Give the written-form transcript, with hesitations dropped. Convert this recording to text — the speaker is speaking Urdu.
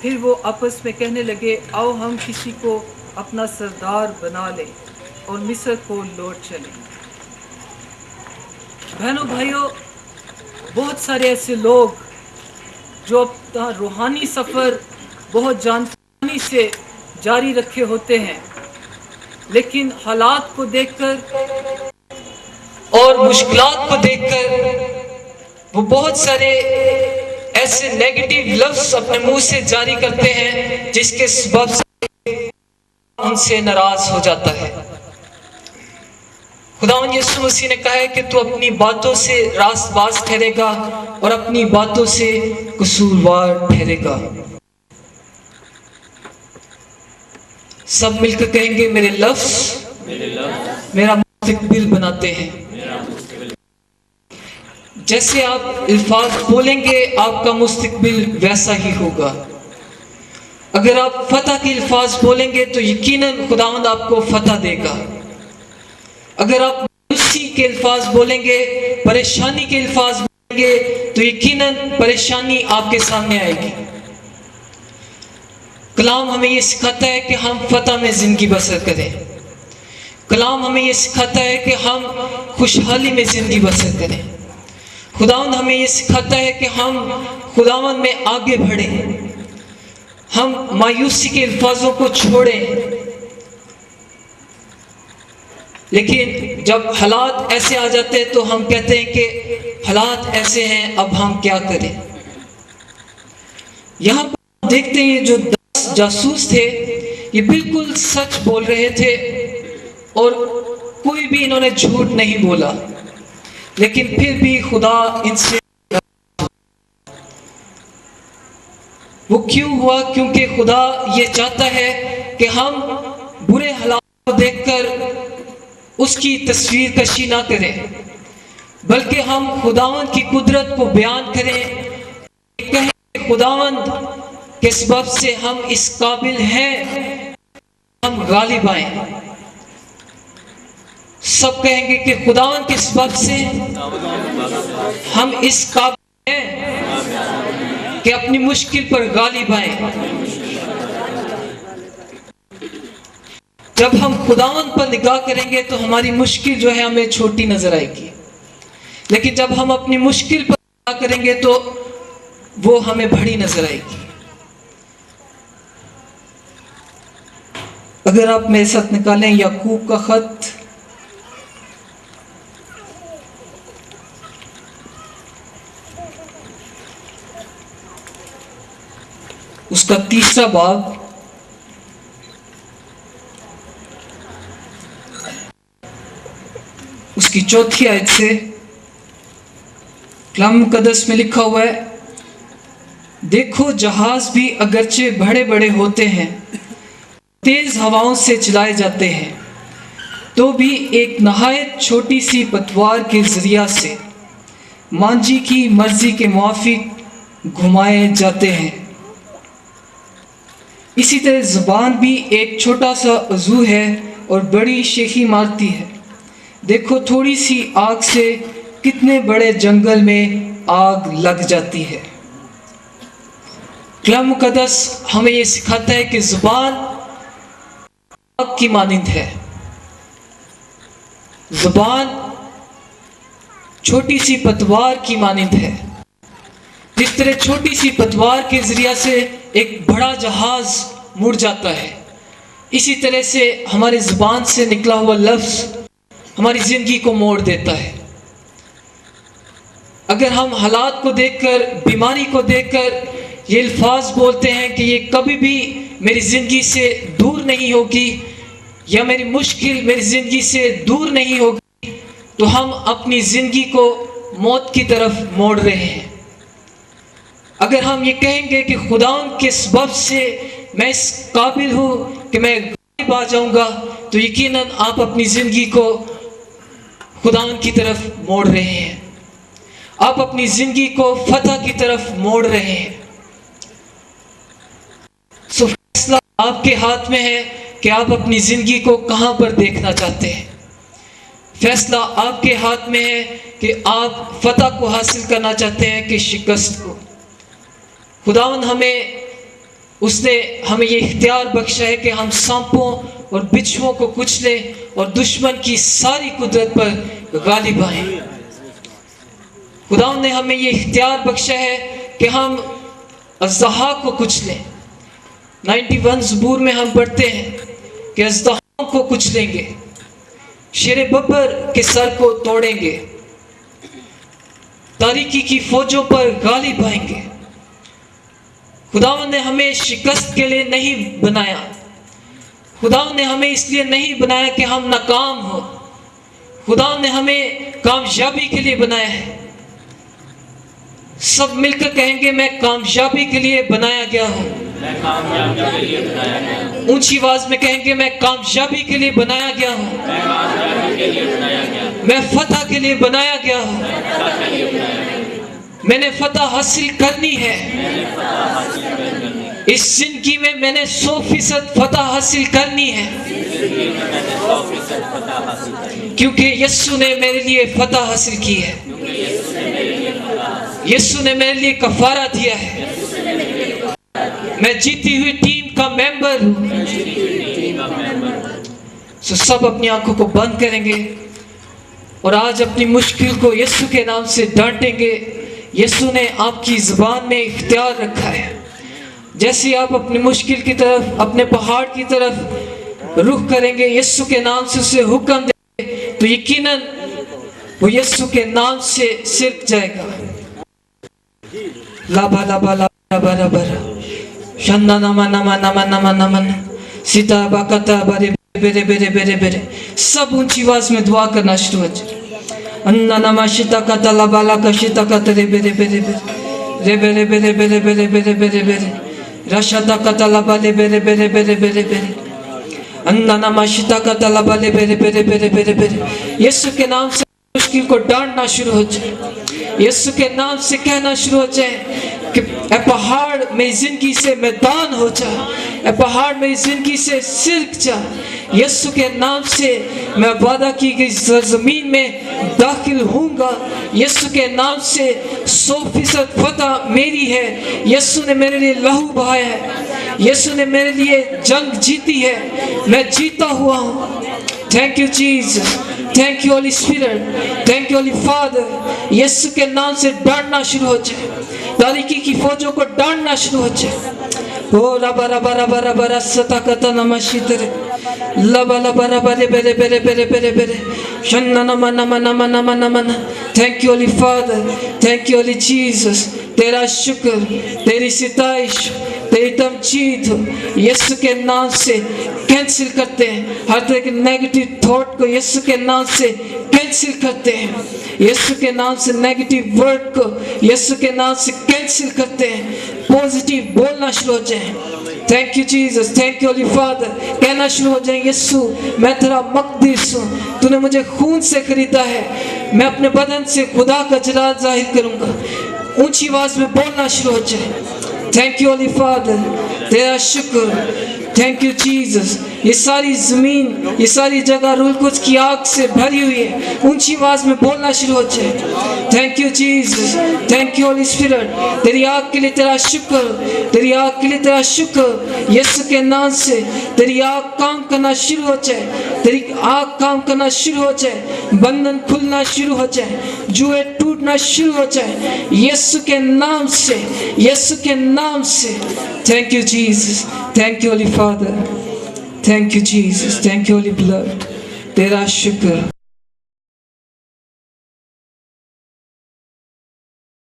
پھر وہ آپس میں کہنے لگے آؤ ہم کسی کو اپنا سردار بنا لیں اور مصر کو لوٹ چلیں۔ بہنوں بھائیوں، بہت سارے ایسے لوگ جو اپنا روحانی سفر بہت جانفشانی سے جاری رکھے ہوتے ہیں، لیکن حالات کو دیکھ کر اور مشکلات کو دیکھ کر وہ بہت سارے ایسے نیگیٹو لفظ اپنے منہ سے جاری کرتے ہیں جس کے سبب سے ان سے ناراض ہو جاتا ہے۔ خداوند یسوع مسیح نے کہا ہے کہ تو اپنی باتوں سے راست باز ٹھہرے گا اور اپنی باتوں سے قصوروار ٹھہرے گا۔ سب مل کر کہیں گے میرے لفظ میرا مستقبل بناتے ہیں۔ جیسے آپ الفاظ بولیں گے آپ کا مستقبل ویسا ہی ہوگا۔ اگر آپ فتح کے الفاظ بولیں گے تو یقیناً خداوند آپ کو فتح دے گا۔ اگر آپ مایوسی کے الفاظ بولیں گے، پریشانی کے الفاظ بولیں گے تو یقیناً پریشانی آپ کے سامنے آئے گی۔ کلام ہمیں یہ سکھاتا ہے کہ ہم فتح میں زندگی بسر کریں۔ کلام ہمیں یہ سکھاتا ہے کہ ہم خوشحالی میں زندگی بسر کریں۔ خداوند ہمیں یہ سکھاتا ہے کہ ہم خداوند میں آگے بڑھیں، ہم مایوسی کے الفاظوں کو چھوڑیں۔ لیکن جب حالات ایسے آ جاتے ہیں تو ہم کہتے ہیں کہ حالات ایسے ہیں، اب ہم کیا کریں۔ یہاں پر دیکھتے ہیں جو 10 جاسوس تھے یہ بالکل سچ بول رہے تھے اور کوئی بھی انہوں نے جھوٹ نہیں بولا، لیکن پھر بھی خدا ان سے وہ کیوں ہوا؟ کیونکہ خدا یہ چاہتا ہے کہ ہم برے حالات کو دیکھ کر اس کی تصویر کشی نہ کریں، بلکہ ہم خداوند کی قدرت کو بیان کریں، کہیں کہ خداوند کے سبب سے ہم اس قابل ہیں ہم غالب آئیں۔ سب کہیں گے کہ خداوند کے سبب سے ہم اس قابل ہیں کہ اپنی مشکل پر غالب آئیں۔ جب ہم خداوند پر نگاہ کریں گے تو ہماری مشکل جو ہے ہمیں چھوٹی نظر آئے گی، لیکن جب ہم اپنی مشکل پر نگاہ کریں گے تو وہ ہمیں بڑی نظر آئے گی۔ اگر آپ میرے ساتھ نکالیں یعقوب کا خط اس کا 3 باب اس کی 4 آیت سے کلام مقدس میں لکھا ہوا ہے، دیکھو جہاز بھی اگرچہ بڑے بڑے ہوتے ہیں، تیز ہواؤں سے چلائے جاتے ہیں، تو بھی ایک نہایت چھوٹی سی پتوار کے ذریعہ سے مانجی کی مرضی کے موافق گھمائے جاتے ہیں۔ اسی طرح زبان بھی ایک چھوٹا سا عضو ہے اور بڑی شیخی مارتی ہے۔ دیکھو تھوڑی سی آگ سے کتنے بڑے جنگل میں آگ لگ جاتی ہے۔ کلام مقدس ہمیں یہ سکھاتا ہے کہ زبان آگ کی مانند ہے۔ زبان چھوٹی سی پتوار کی مانند ہے۔ جس طرح چھوٹی سی پتوار کے ذریعہ سے ایک بڑا جہاز مڑ جاتا ہے، اسی طرح سے ہماری زبان سے نکلا ہوا لفظ ہماری زندگی کو موڑ دیتا ہے۔ اگر ہم حالات کو دیکھ کر، بیماری کو دیکھ کر یہ الفاظ بولتے ہیں کہ یہ کبھی بھی میری زندگی سے دور نہیں ہوگی یا میری مشکل میری زندگی سے دور نہیں ہوگی، تو ہم اپنی زندگی کو موت کی طرف موڑ رہے ہیں۔ اگر ہم یہ کہیں گے کہ خداوند کے سبب سے میں اس قابل ہوں کہ میں غالب آ جاؤں گا، تو یقیناً آپ اپنی زندگی کو خداوند کی طرف موڑ رہے ہیں، آپ اپنی زندگی کو فتح کی طرف موڑ رہے ہیں۔ سو فیصلہ آپ کے ہاتھ میں ہے کہ آپ اپنی زندگی کو کہاں پر دیکھنا چاہتے ہیں۔ فیصلہ آپ کے ہاتھ میں ہے کہ آپ فتح کو حاصل کرنا چاہتے ہیں کہ شکست کو۔ خداوند ہمیں اس نے ہمیں یہ اختیار بخشا ہے کہ ہم سانپوں اور بچھوؤں کو کچلیں اور دشمن کی ساری قدرت پر غالب آئیں۔ خدا نے ہمیں یہ اختیار بخشا ہے کہ ہم اژدہا کو کچلیں۔ 91 زبور میں ہم پڑھتے ہیں کہ اژدہاؤں کو کچلیں گے، شیر ببر کے سر کو توڑیں گے، تاریکی کی فوجوں پر غالب آئیں گے۔ خداوند نے ہمیں شکست کے لیے نہیں بنایا، خداوند نے ہمیں اس لیے نہیں بنایا کہ ہم ناکام ہوں، خداوند نے ہمیں کامیابی کے لیے بنایا ہے۔ سب مل کر کہیں گے میں کامیابی کے لیے بنایا گیا ہوں۔ اونچی آواز میں کہیں گے میں کامیابی کے لیے بنایا گیا ہوں، میں فتح کے لیے بنایا گیا ہوں، میں نے فتح حاصل کرنی ہے، اس زندگی میں میں نے 100% فتح حاصل کرنی ہے، کیونکہ یسوع نے میرے لیے فتح حاصل کی ہے، یسوع نے میرے لیے کفارہ دیا ہے، میں جیتی ہوئی ٹیم کا ممبر ہوں۔ سب اپنی آنکھوں کو بند کریں گے اور آج اپنی مشکل کو یسوع کے نام سے ڈانٹیں گے۔ یسوع نے آپ کی زبان میں اختیار رکھا ہے، جیسے آپ اپنی مشکل کی طرف، اپنے پہاڑ کی طرف رخ کریں گے، یسوع کے نام سے اسے حکم دیں گے تو یقیناً وہ یسوع کے نام سے سرک جائے گا۔ لابا لابا لابا لابا شننا نما نما نما نما نما سیتا باکتا بارے بیرے بیرے بیرے بیرے۔ سب اونچی آواز میں دعا کرنا شروع ہو جائے۔ اننا نما شیتا کتا لابا لاکا شیتا کتا رے بیرے بیرے بیرے رے بیرے بیرے بیرے بیرے بیرے بیرے بیرے رشتا کتا لابا لے بیرے بیرے بیرے بیرے بیرے اننا نما شیتا کتا لابا لے بیرے بیرے بیرے بیرے بیرے۔ یسوع کے نام سے مشکل کو ڈانٹنا شروع ہو جائے، یسوع کے نام سے کہنا شروع ہو جائے کہ اے پہاڑ میری زندگی سے میدان ہو جا، اے پہاڑ میری زندگی سے سرک جا۔ یسوع کے نام سے میں وعدہ کی گئی سرزمین میں داخل ہوں گا، یسوع کے نام سے 100% فتح میری ہے۔ یسوع نے میرے لیے لہو بہایا ہے، یسوع نے میرے لیے جنگ جیتی ہے، میں جیتا ہوا ہوں۔ Thank you Jesus, thank you holy spirit, thank you holy father. یسوع کے نام سے ڈانٹنا شروع ہو جائے، تاریکی کی فوجوں کو ڈانٹنا شروع ہو جائے۔ او ربا ربا ربا ربا رستا کتا نمشیتر لبا لبا ربا رے بیرے بیرے بیرے بیرے بیرے شننا نما نما نما نما نما۔ Thank you holy father, thank you holy Jesus. تیرا شکر، تیری ستائش، تیری تمجید ہو۔ یسوع کے نام سے کینسل کرتے ہیں ہر طرح کے نیگیٹو تھاٹ کو، یسوع کے نام سے کینسل کرتے ہیں، یسوع کے نام سے نیگیٹو ورڈ کو یسوع کے نام سے کینسل کرتے ہیں، پوزیٹیو بولنا شروع ہو جائیں۔ Thank you Jesus, thank you holy father. کہنا شروع ہو جائیں یسوع میں تیرا مقدس ہوں، تو نے مجھے خون سے خریدا ہے، میں اپنے بدن سے خدا کا جلال ظاہر کروں گا۔ اونچی آواز میں بولنا شروع ہو جائے۔ تھینک یو ہولی فادر، تیرا شکر، تھینک یو جیزس۔ یہ ساری زمین، یہ ساری جگہ روح القدس کی آگ سے بھری ہوئی ہے، اونچی آواز میں بولنا شروع ہو جائے۔ Thank you Jesus, thank you holy spirit. تیری آگ کے لیے تیرا شکر، تیری آگ کے لیے تیرا شکر۔ یسوع کے نام سے تیری آگ کام کرنا شروع ہو جائے، تیری آگ کام کرنا شروع ہو جائے، بندھن کھلنا شروع ہو جائے، جوئے ٹوٹنا شروع ہو جائے، یسوع کے نام سے، یسوع کے نام سے۔ Thank you Jesus, thank you holy father, thank you Jesus, thank you holy blood. تیرا شکر۔